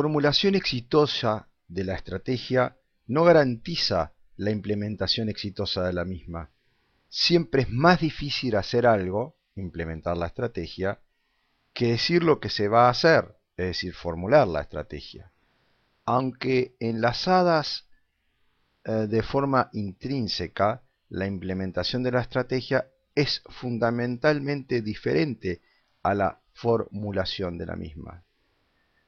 Formulación exitosa de la estrategia no garantiza la implementación exitosa de la misma. Siempre es más difícil hacer algo, implementar la estrategia, que decir lo que se va a hacer, es decir, formular la estrategia. Aunque enlazadas de forma intrínseca, la implementación de la estrategia es fundamentalmente diferente a la formulación de la misma.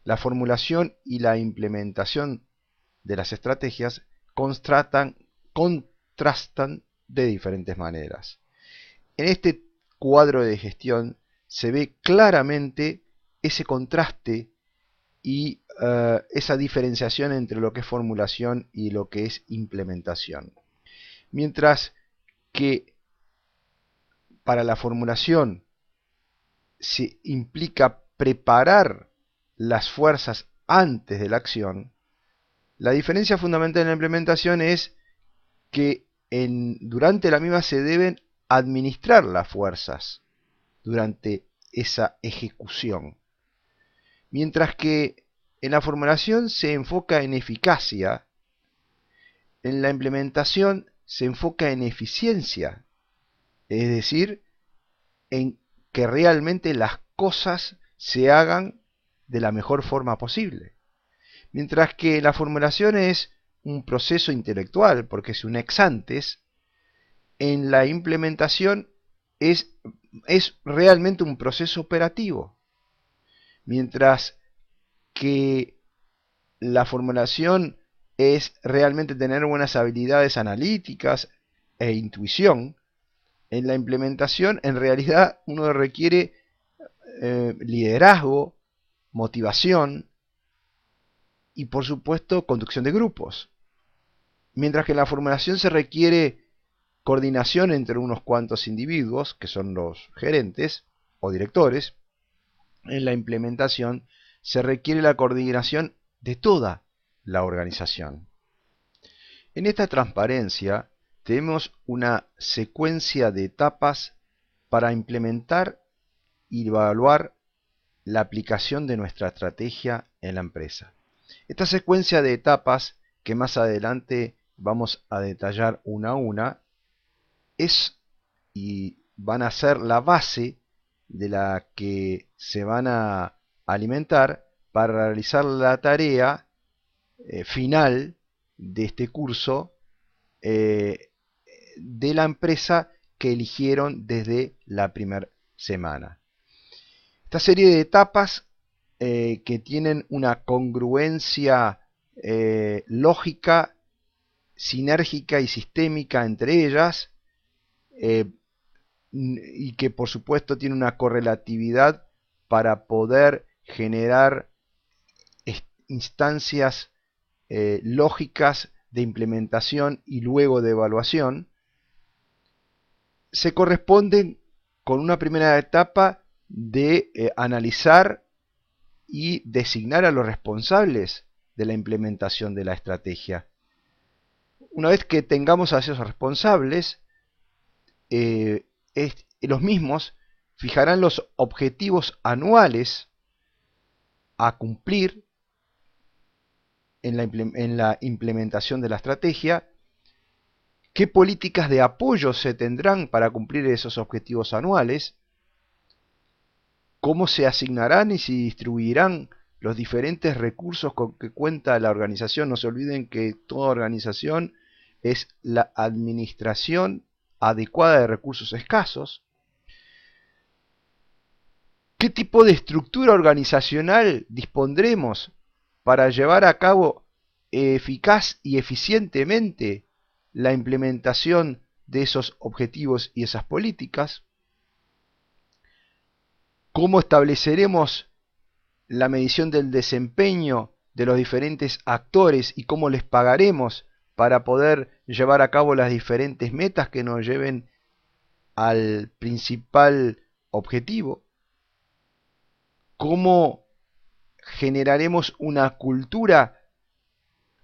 La formulación y la implementación de las estrategias contrastan de diferentes maneras. En este cuadro de gestión se ve claramente ese contraste y esa diferenciación entre lo que es formulación y lo que es implementación. Mientras que para la formulación se implica preparar las fuerzas antes de la acción, la diferencia fundamental en la implementación es que durante la misma se deben administrar las fuerzas durante esa ejecución. Mientras que en la formulación se enfoca en eficacia, en la implementación se enfoca en eficiencia, es decir, en que realmente las cosas se hagan de la mejor forma posible. Mientras que la formulación es un proceso intelectual, porque es un ex antes, en la implementación es realmente un proceso operativo. Mientras que la formulación es realmente tener buenas habilidades analíticas e intuición, en la implementación en realidad uno requiere liderazgo, motivación y por supuesto conducción de grupos. Mientras que en la formulación se requiere coordinación entre unos cuantos individuos, que son los gerentes o directores, en la implementación se requiere la coordinación de toda la organización. En esta transparencia tenemos una secuencia de etapas para implementar y evaluar la aplicación de nuestra estrategia en la empresa. Esta secuencia de etapas, que más adelante vamos a detallar una a una, es y van a ser la base de la que se van a alimentar para realizar la tarea final de este curso de la empresa que eligieron desde la primera semana. Esta serie de etapas que tienen una congruencia lógica, sinérgica y sistémica entre ellas, y que por supuesto tiene una correlatividad para poder generar instancias lógicas de implementación y luego de evaluación, se corresponden con una primera etapa de analizar y designar a los responsables de la implementación de la estrategia. Una vez que tengamos a esos responsables, los mismos fijarán los objetivos anuales a cumplir en la implementación de la estrategia, qué políticas de apoyo se tendrán para cumplir esos objetivos anuales, cómo se asignarán y se distribuirán los diferentes recursos con que cuenta la organización. No se olviden que toda organización es la administración adecuada de recursos escasos. ¿Qué tipo de estructura organizacional dispondremos para llevar a cabo eficaz y eficientemente la implementación de esos objetivos y esas políticas? ¿Cómo estableceremos la medición del desempeño de los diferentes actores y cómo les pagaremos para poder llevar a cabo las diferentes metas que nos lleven al principal objetivo? ¿Cómo generaremos una cultura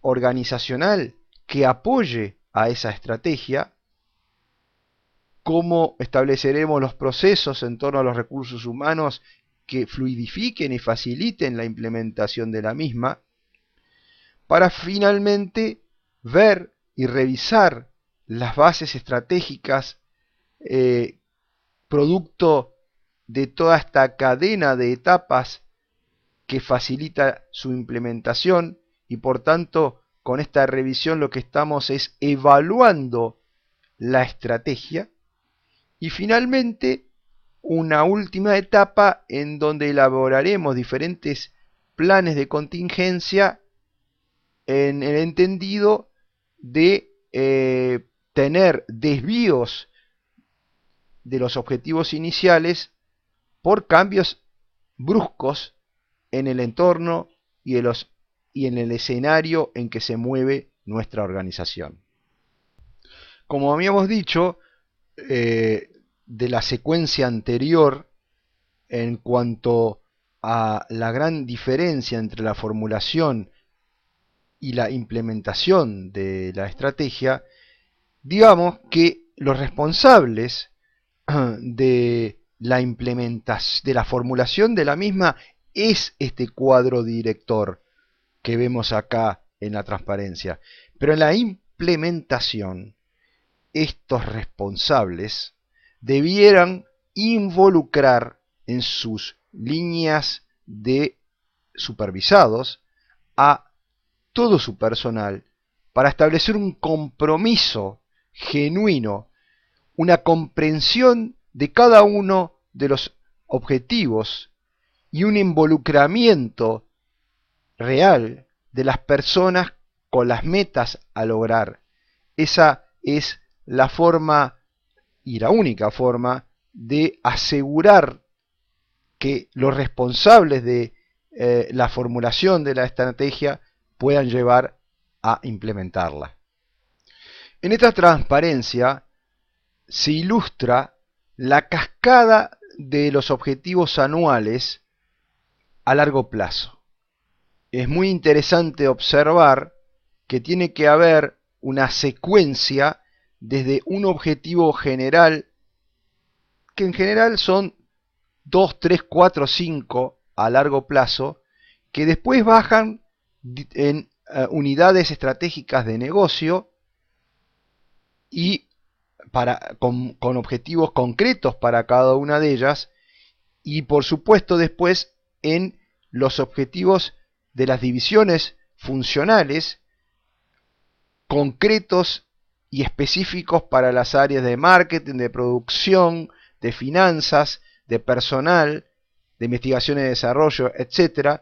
organizacional que apoye a esa estrategia? ¿Cómo estableceremos los procesos en torno a los recursos humanos que fluidifiquen y faciliten la implementación de la misma, para finalmente ver y revisar las bases estratégicas producto de toda esta cadena de etapas que facilita su implementación, y por tanto con esta revisión lo que estamos es evaluando la estrategia, y finalmente una última etapa en donde elaboraremos diferentes planes de contingencia en el entendido de tener desvíos de los objetivos iniciales por cambios bruscos en el entorno y en el escenario en que se mueve nuestra organización. Como habíamos dicho, de la secuencia anterior, en cuanto a la gran diferencia entre la formulación y la implementación de la estrategia, digamos que los responsables de la implementación, de la formulación de la misma, es este cuadro director que vemos acá en la transparencia. Pero en la implementación, estos responsables debieran involucrar en sus líneas de supervisados a todo su personal para establecer un compromiso genuino, una comprensión de cada uno de los objetivos y un involucramiento real de las personas con las metas a lograr. Esa es la forma, y la única forma, de asegurar que los responsables de la formulación de la estrategia puedan llevar a implementarla. En esta transparencia se ilustra la cascada de los objetivos anuales a largo plazo. Es muy interesante observar que tiene que haber una secuencia desde un objetivo general, que en general son 2, 3, 4, 5 a largo plazo, que después bajan en unidades estratégicas de negocio y con objetivos concretos para cada una de ellas, y por supuesto después en los objetivos de las divisiones funcionales concretos y específicos para las áreas de marketing, de producción, de finanzas, de personal, de investigación y desarrollo, etc.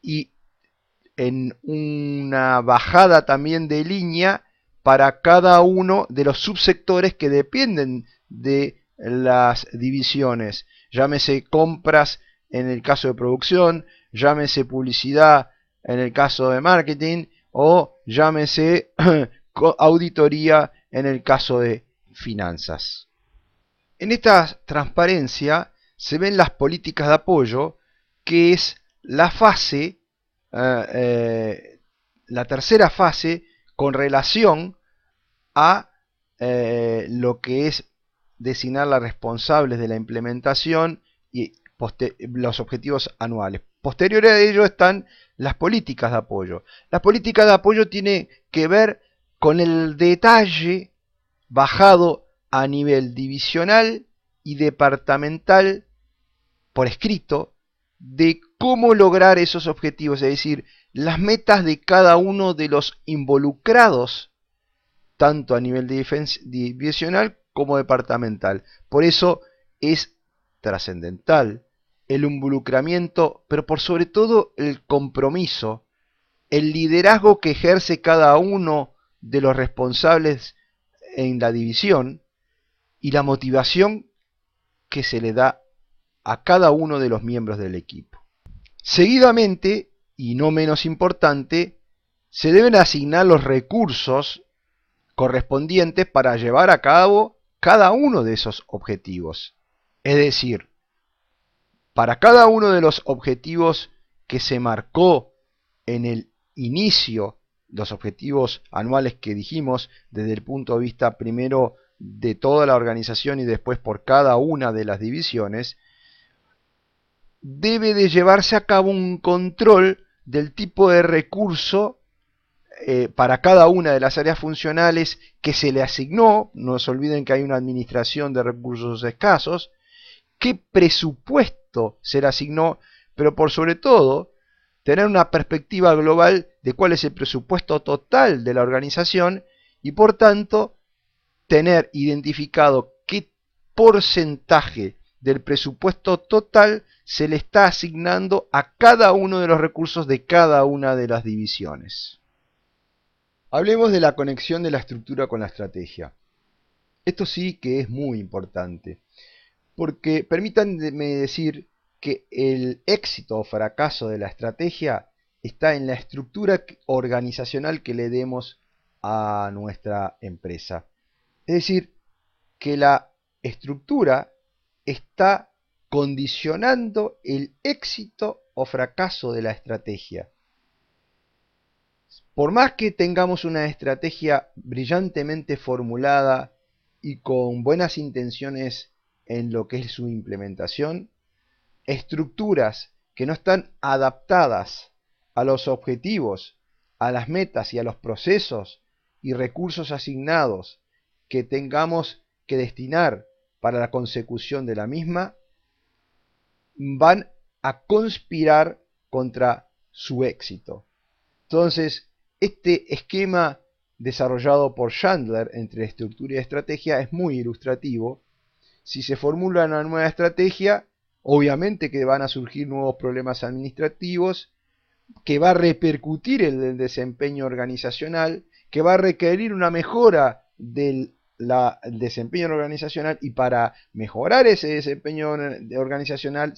Y en una bajada también de línea para cada uno de los subsectores que dependen de las divisiones. Llámese compras en el caso de producción, llámese publicidad en el caso de marketing, o llámese auditoría en el caso de finanzas. En esta transparencia se ven las políticas de apoyo, que es la fase, la tercera fase con relación a lo que es designar las responsables de la implementación y los objetivos anuales. Posterior a ello están las políticas de apoyo. Las políticas de apoyo tienen que ver con el detalle bajado a nivel divisional y departamental por escrito de cómo lograr esos objetivos, es decir, las metas de cada uno de los involucrados, tanto a nivel divisional como departamental. Por eso es trascendental el involucramiento, pero por sobre todo el compromiso, el liderazgo que ejerce cada uno de los responsables en la división y la motivación que se le da a cada uno de los miembros del equipo. Seguidamente, y no menos importante, se deben asignar los recursos correspondientes para llevar a cabo cada uno de esos objetivos. Es decir, para cada uno de los objetivos que se marcó en el inicio, los objetivos anuales que dijimos desde el punto de vista primero de toda la organización y después por cada una de las divisiones, debe de llevarse a cabo un control del tipo de recurso para cada una de las áreas funcionales que se le asignó. No se olviden que hay una administración de recursos escasos, qué presupuesto se le asignó, pero por sobre todo tener una perspectiva global de cuál es el presupuesto total de la organización y por tanto tener identificado qué porcentaje del presupuesto total se le está asignando a cada uno de los recursos de cada una de las divisiones. Hablemos de la conexión de la estructura con la estrategia. Esto sí que es muy importante, porque permítanme decir que el éxito o fracaso de la estrategia está en la estructura organizacional que le demos a nuestra empresa. Es decir, que la estructura está condicionando el éxito o fracaso de la estrategia. Por más que tengamos una estrategia brillantemente formulada y con buenas intenciones en lo que es su implementación, estructuras que no están adaptadas a los objetivos, a las metas y a los procesos y recursos asignados que tengamos que destinar para la consecución de la misma, van a conspirar contra su éxito. Entonces, este esquema desarrollado por Chandler entre estructura y estrategia es muy ilustrativo. Si se formula una nueva estrategia, obviamente que van a surgir nuevos problemas administrativos, que va a repercutir en el desempeño organizacional, que va a requerir una mejora del desempeño organizacional, y para mejorar ese desempeño organizacional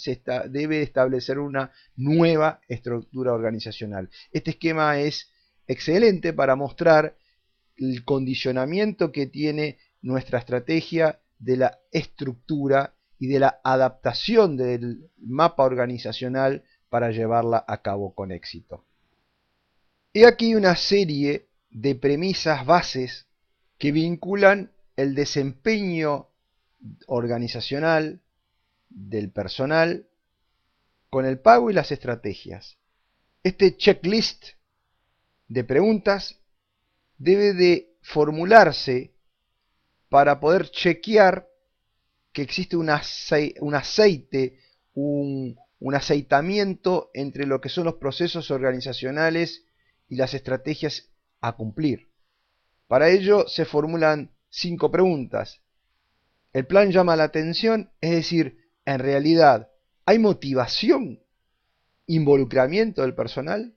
debe establecer una nueva estructura organizacional. Este esquema es excelente para mostrar el condicionamiento que tiene nuestra estrategia de la estructura y de la adaptación del mapa organizacional para llevarla a cabo con éxito. He aquí una serie de premisas bases que vinculan el desempeño organizacional del personal con el pago y las estrategias. Este checklist de preguntas debe de formularse para poder chequear que existe un aceite, un aceitamiento entre lo que son los procesos organizacionales y las estrategias a cumplir. Para ello se formulan 5 preguntas. ¿El plan llama la atención? Es decir, en realidad, ¿hay motivación, involucramiento del personal?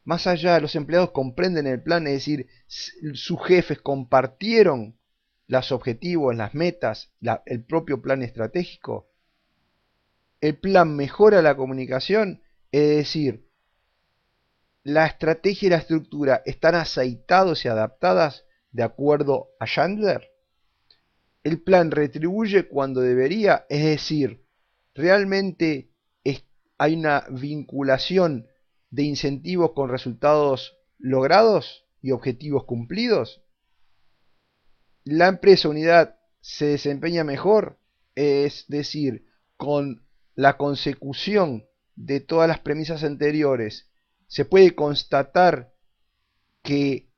Más allá, los empleados comprenden el plan, es decir, sus jefes compartieron los objetivos, las metas, el propio plan estratégico. El plan mejora la comunicación, es decir, la estrategia y la estructura están aceitados y adaptadas de acuerdo a Chandler. El plan retribuye cuando debería, es decir, realmente hay una vinculación de incentivos con resultados logrados y objetivos cumplidos. La empresa unidad se desempeña mejor, es decir, con la consecución de todas las premisas anteriores, se puede constatar que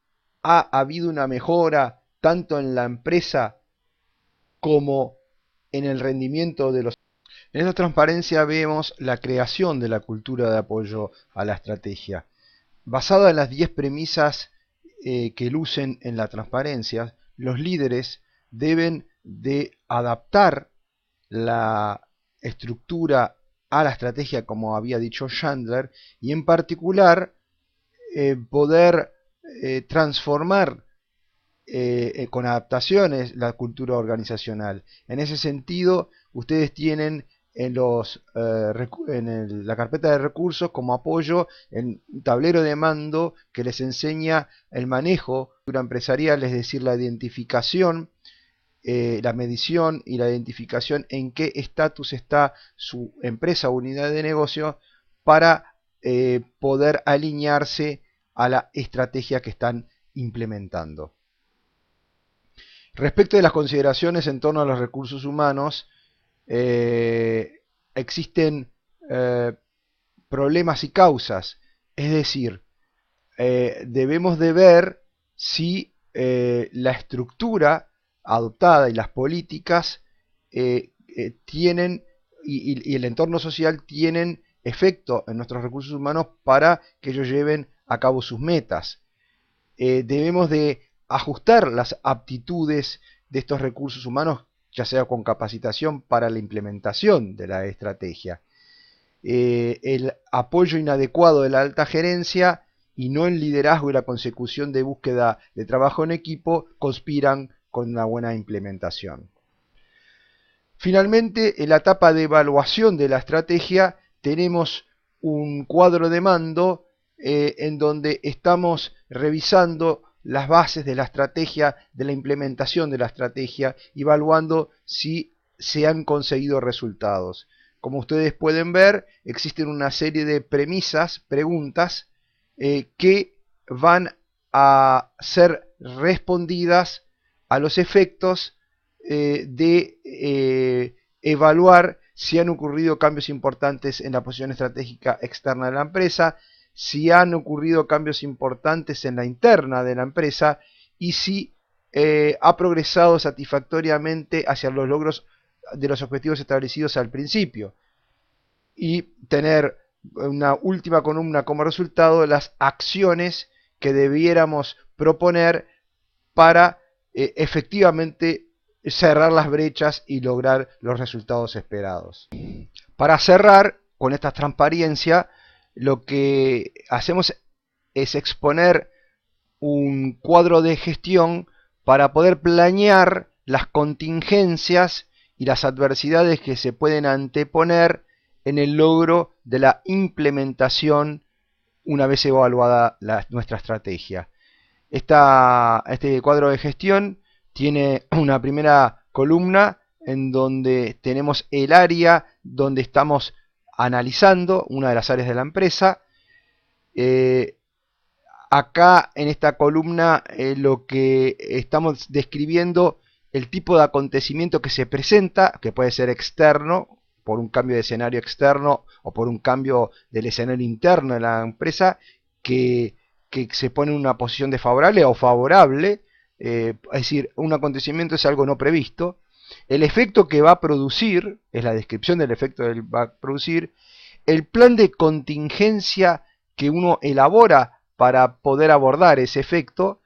ha habido una mejora tanto en la empresa como en el rendimiento de los. En esta transparencia vemos la creación de la cultura de apoyo a la estrategia. Basada en las 10 premisas que lucen en la transparencia, los líderes deben de adaptar la estructura a la estrategia, como había dicho Chandler, y en particular poder transformar con adaptaciones la cultura organizacional. En ese sentido, ustedes tienen en la carpeta de recursos como apoyo en un tablero de mando que les enseña el manejo de la cultura empresarial, es decir, la identificación, la medición y la identificación en qué estatus está su empresa o unidad de negocio para poder alinearse a la estrategia que están implementando. Respecto de las consideraciones en torno a los recursos humanos, el existen problemas y causas. Es decir, debemos de ver si la estructura adoptada y las políticas tienen y el entorno social tienen efecto en nuestros recursos humanos para que ellos lleven a cabo sus metas. Debemos de ajustar las aptitudes de estos recursos humanos, ya sea con capacitación para la implementación de la estrategia. El apoyo inadecuado de la alta gerencia y no el liderazgo y la consecución de búsqueda de trabajo en equipo conspiran con una buena implementación. Finalmente, en la etapa de evaluación de la estrategia tenemos un cuadro de mando en donde estamos revisando las bases de la estrategia, de la implementación de la estrategia, evaluando si se han conseguido resultados. Como ustedes pueden ver, existen una serie de premisas, preguntas, que van a ser respondidas a los efectos de evaluar si han ocurrido cambios importantes en la posición estratégica externa de la empresa, si han ocurrido cambios importantes en la interna de la empresa y si ha progresado satisfactoriamente hacia los logros de los objetivos establecidos al principio. Y tener una última columna como resultado las acciones que debiéramos proponer para efectivamente cerrar las brechas y lograr los resultados esperados. Para cerrar con esta transparencia, lo que hacemos es exponer un cuadro de gestión para poder planear las contingencias y las adversidades que se pueden anteponer en el logro de la implementación una vez evaluada nuestra estrategia. Este cuadro de gestión tiene una primera columna en donde tenemos el área donde estamos analizando, una de las áreas de la empresa. Acá en esta columna lo que estamos describiendo el tipo de acontecimiento que se presenta, que puede ser externo, por un cambio de escenario externo o por un cambio del escenario interno de la empresa, que se pone en una posición desfavorable o favorable, es decir, un acontecimiento es algo no previsto. El efecto que va a producir, es la descripción del efecto que va a producir, el plan de contingencia que uno elabora para poder abordar ese efecto,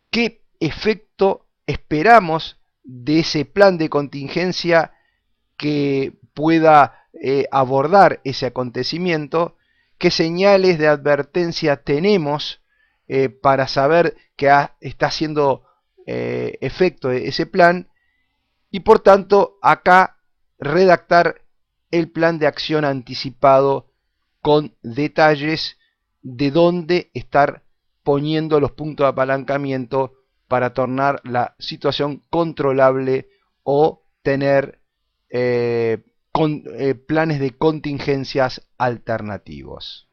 qué efecto esperamos de ese plan de contingencia que pueda abordar ese acontecimiento, qué señales de advertencia tenemos para saber que está haciendo efecto ese plan y por tanto acá redactar el plan de acción anticipado con detalles de dónde estar poniendo los puntos de apalancamiento para tornar la situación controlable o tener planes de contingencias alternativos.